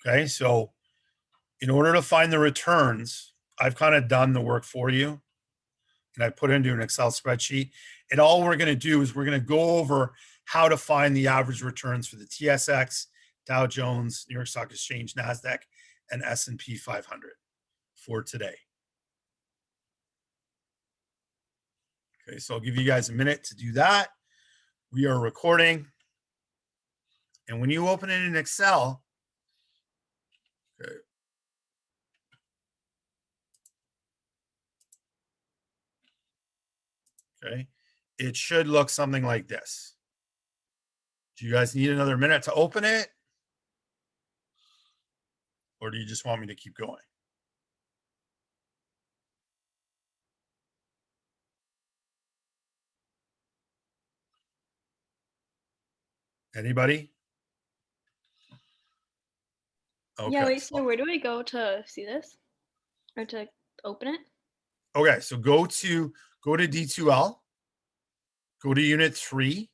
Okay, so in order to find the returns, I've kind of done the work for you, and I put it into an Excel spreadsheet. And all we're going to do is we're going to go over how to find the average returns for the TSX, Dow Jones, New York Stock Exchange, NASDAQ, and S&P 500 for today. Okay, so I'll give you guys a minute to do that. We are recording. And when you open it in Excel, okay, okay, it should look something like this. Do you guys need another minute to open it? Or do you just want me to keep going? Anybody? Okay. Yeah, wait, so where do I go to see this? Or to open it? Okay, so go to D2L, go to unit 3.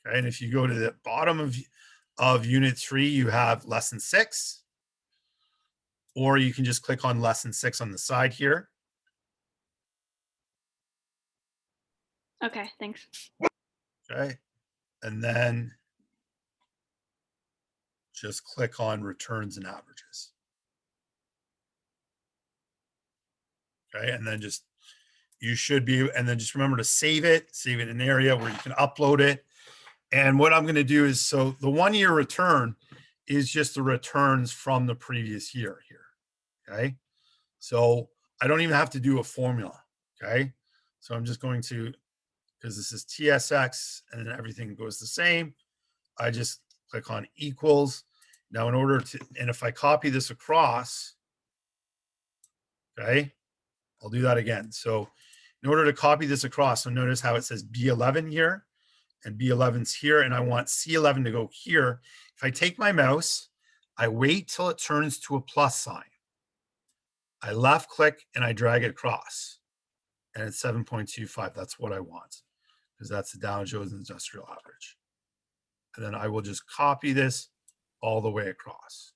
Okay, and if you go to the bottom of unit 3, you have lesson 6. Or you can just click on lesson 6 on the side here. Okay, thanks. Okay, and then just click on returns and averages. Okay, and then just you should be, and then just remember to save it in an area where you can upload it. And what I'm going to do is, so the 1 year return is just the returns from the previous year here. Okay, so I don't even have to do a formula. Okay, so I'm just going to, because this is TSX and everything goes the same, I just click on equals. Now, in order to, and if I copy this across, okay, I'll do that again. So in order to copy this across, so notice how it says B11 here and B11's here, and I want C11 to go here. If I take my mouse, I wait till it turns to a plus sign. I left click and I drag it across, and it's 7.25. That's what I want, because that's the Dow Jones Industrial Average. And then I will just copy this all the way across.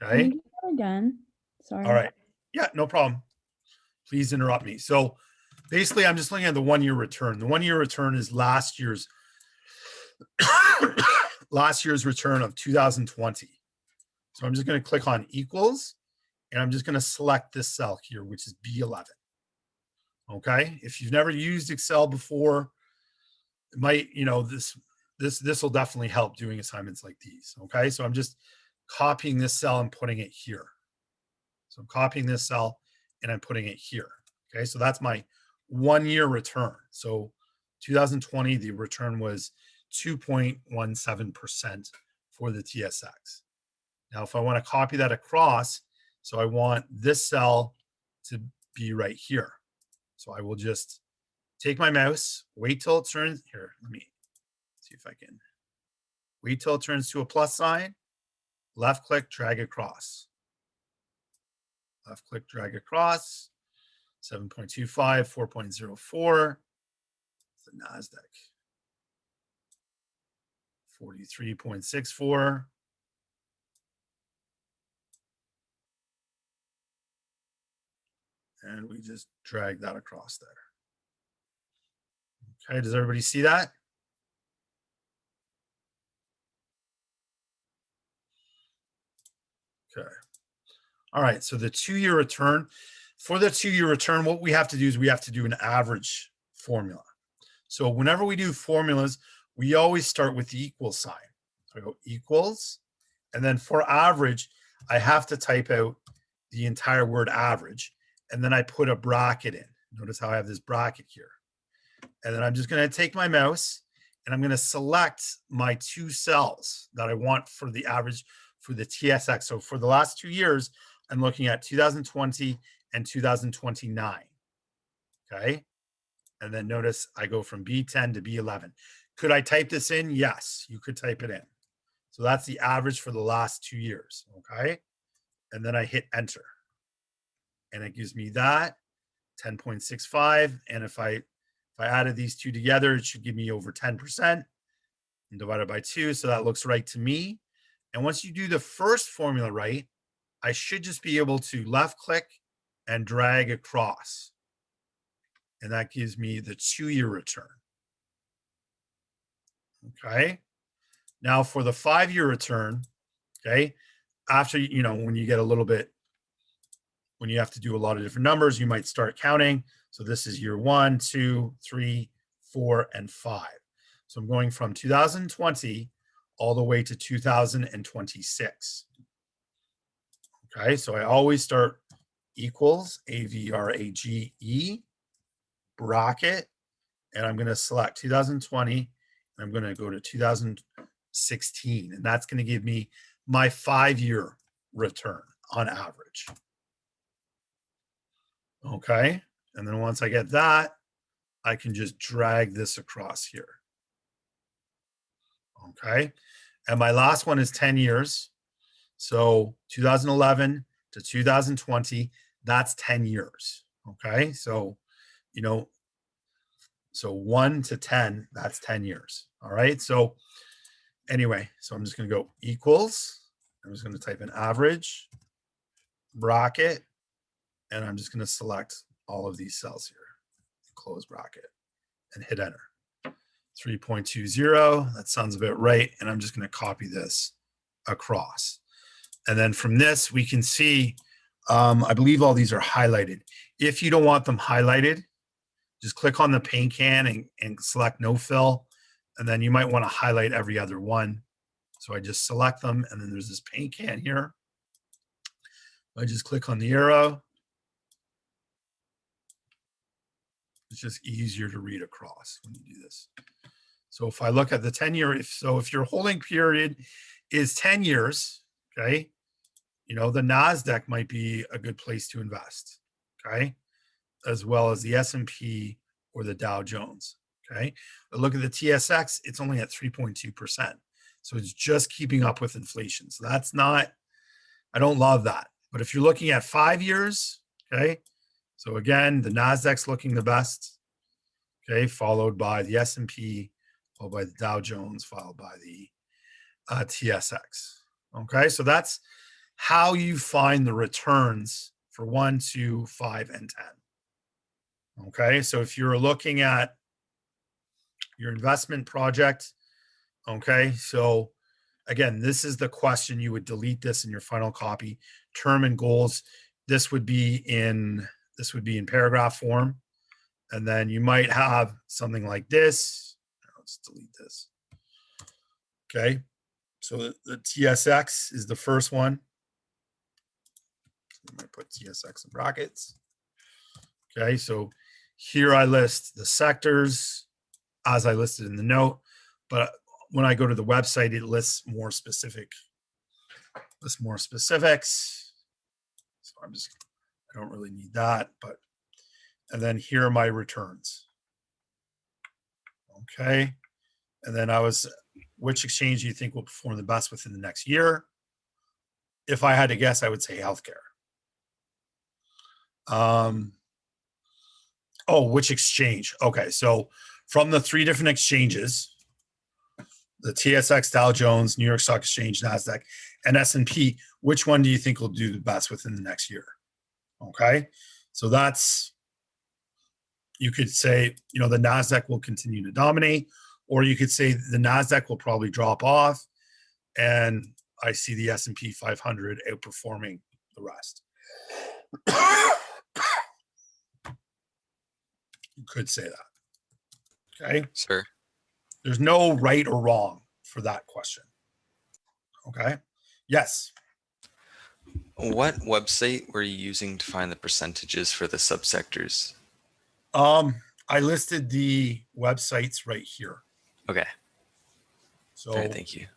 Okay. Can you do that again? Sorry. All right. Yeah, no problem. Please interrupt me. So basically, I'm just looking at the 1 year return. The 1 year return is last year's return of 2020. So I'm just going to click on equals, and I'm just going to select this cell here, which is B11. Okay. If you've never used Excel before, it might, this will definitely help doing assignments like these. Okay. So I'm just copying this cell and putting it here. So I'm copying this cell and I'm putting it here. Okay. So that's my 1 year return. So 2020, the return was 2.17% for the TSX. Now, if I want to copy that across, so I want this cell to be right here. So I will just take my mouse, wait till it turns here. Let me see if I can wait till it turns to a plus sign, left click, drag across. Left click, drag across, 7.25, 4.04. The NASDAQ, 43.64. And we just drag that across there. Okay, does everybody see that? Okay. All right, so the 2 year return. For the 2 year return, what we have to do is we have to do an average formula. So whenever we do formulas, we always start with the equal sign. So I go equals, and then for average, I have to type out the entire word average, and then I put a bracket in. Notice how I have this bracket here. And then I'm just going to take my mouse and I'm going to select my 2 cells that I want for the average for the TSX. So for the last 2 years, I'm looking at 2020 and 2029. Okay. And then notice I go from B10 to B11. Could I type this in? Yes, you could type it in. So that's the average for the last 2 years. Okay. And then I hit enter. And it gives me that 10.65. And if I added these two together, it should give me over 10%. and divide it by 2. So that looks right to me. And once you do the first formula right, I should just be able to left click and drag across. And that gives me the 2-year return. Okay. Now for the 5-year return, okay, after, when you get a little bit, when you have to do a lot of different numbers, you might start counting. So this is year 1, 2, 3, 4, and 5. So I'm going from 2020 all the way to 2026. Okay, so I always start equals AVRAGE bracket, and I'm going to select 2020, and I'm going to go to 2016, and that's going to give me my 5-year return on average. Okay, and then once I get that, I can just drag this across here. Okay, and my last one is 10 years. So 2011 to 2020, that's 10 years. Okay, so, so 1 to 10, that's 10 years. All right, so anyway, so I'm just going to go equals. I'm just going to type in average bracket, and I'm just going to select all of these cells here, close bracket, and hit enter. 3.20, that sounds a bit right. And I'm just going to copy this across. And then from this, we can see, I believe all these are highlighted. If you don't want them highlighted, just click on the paint can and select no fill. And then you might want to highlight every other one. So I just select them, and then there's this paint can here. I just click on the arrow. It's just easier to read across when you do this. So if I look at the 10-year, if your holding period is 10 years, okay, the NASDAQ might be a good place to invest, okay, as well as the S&P or the Dow Jones, okay. But look at the TSX, it's only at 3.2%. So it's just keeping up with inflation. So that's not, I don't love that. But if you're looking at 5 years, okay, so again, the NASDAQ's looking the best, okay, followed by the S&P, followed by the Dow Jones, followed by the TSX. Okay, so that's how you find the returns for 1, 2, 5, and 10. Okay, so if you're looking at your investment project, okay, so again, this is the question. You would delete this in your final copy. Term and goals. This would be in paragraph form, and then you might have something like this. Let's delete this. Okay, so the TSX is the first one. I'm going to put TSX in brackets. Okay, so here I list the sectors as I listed in the note, but when I go to the website, it lists more specifics. So I don't really need that, and then here are my returns. Okay, and then which exchange do you think will perform the best within the next year? If I had to guess, I would say healthcare. Which exchange? Okay, so from the 3 different exchanges, the TSX, Dow Jones, New York Stock Exchange, NASDAQ, and S&P, which one do you think will do the best within the next year? Okay, so you could say, the NASDAQ will continue to dominate, or you could say the NASDAQ will probably drop off, and I see the S&P 500 outperforming the rest. You could say that. Okay. Sure. There's no right or wrong for that question. Okay. Yes. What website were you using to find the percentages for the subsectors? I listed the websites right here. Okay. So All right, thank you.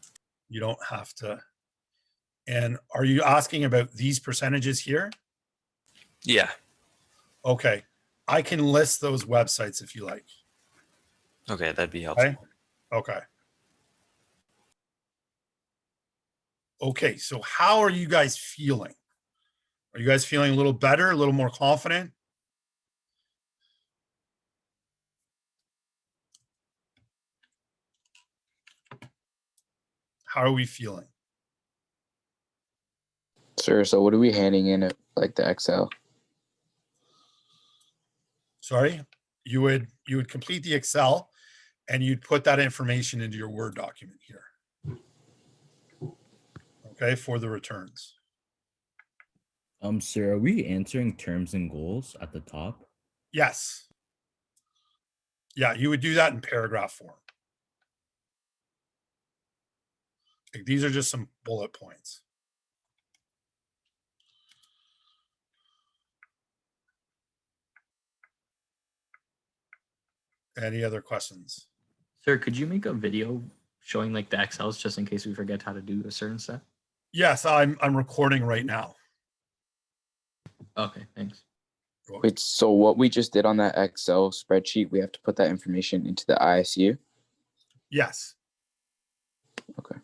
You don't have to. And are you asking about these percentages here? Yeah. Okay. I can list those websites if you like. Okay, that'd be helpful. Okay. Okay, so how are you guys feeling? Are you guys feeling a little better, a little more confident? How are we feeling? Sure. So what are we handing in it, like the Excel? Sorry, you would complete the Excel and you'd put that information into your Word document here. Okay, for the returns. Sir, are we answering terms and goals at the top? Yes. Yeah, you would do that in paragraph form. Like, these are just some bullet points. Any other questions? Sir, could you make a video showing like the Excels just in case we forget how to do a certain step? Yes, I'm recording right now. Okay, thanks. Wait, so what we just did on that Excel spreadsheet, we have to put that information into the ISU? Yes. Okay.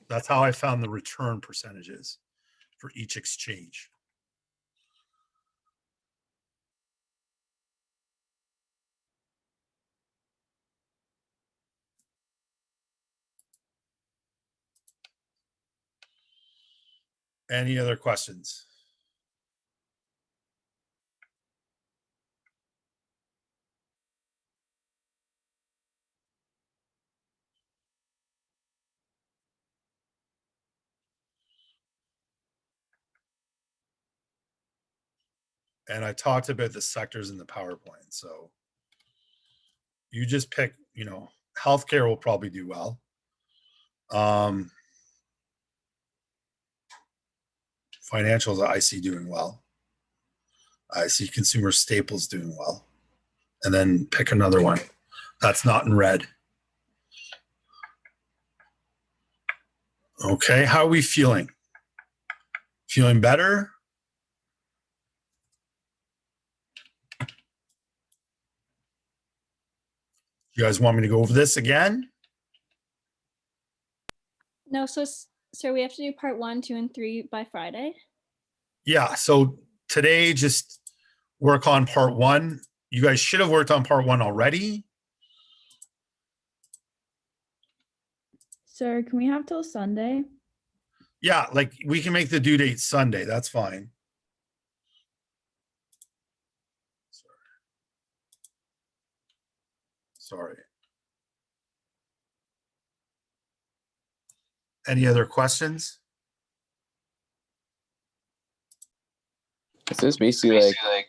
That's how I found the return percentages for each exchange. Any other questions? And I talked about the sectors in the PowerPoint. So you just pick, healthcare will probably do well. Financials, I see doing well. I see consumer staples doing well. And then pick another one that's not in red. Okay, how are we feeling? Feeling better? You guys want me to go over this again? No, so sir, we have to do part 1, 2, and 3 by Friday. Yeah, so today just work on part 1. You guys should have worked on part 1 already. Sir, can we have till Sunday? Yeah, like we can make the due date Sunday. That's fine. Sorry. Any other questions? Is this basically like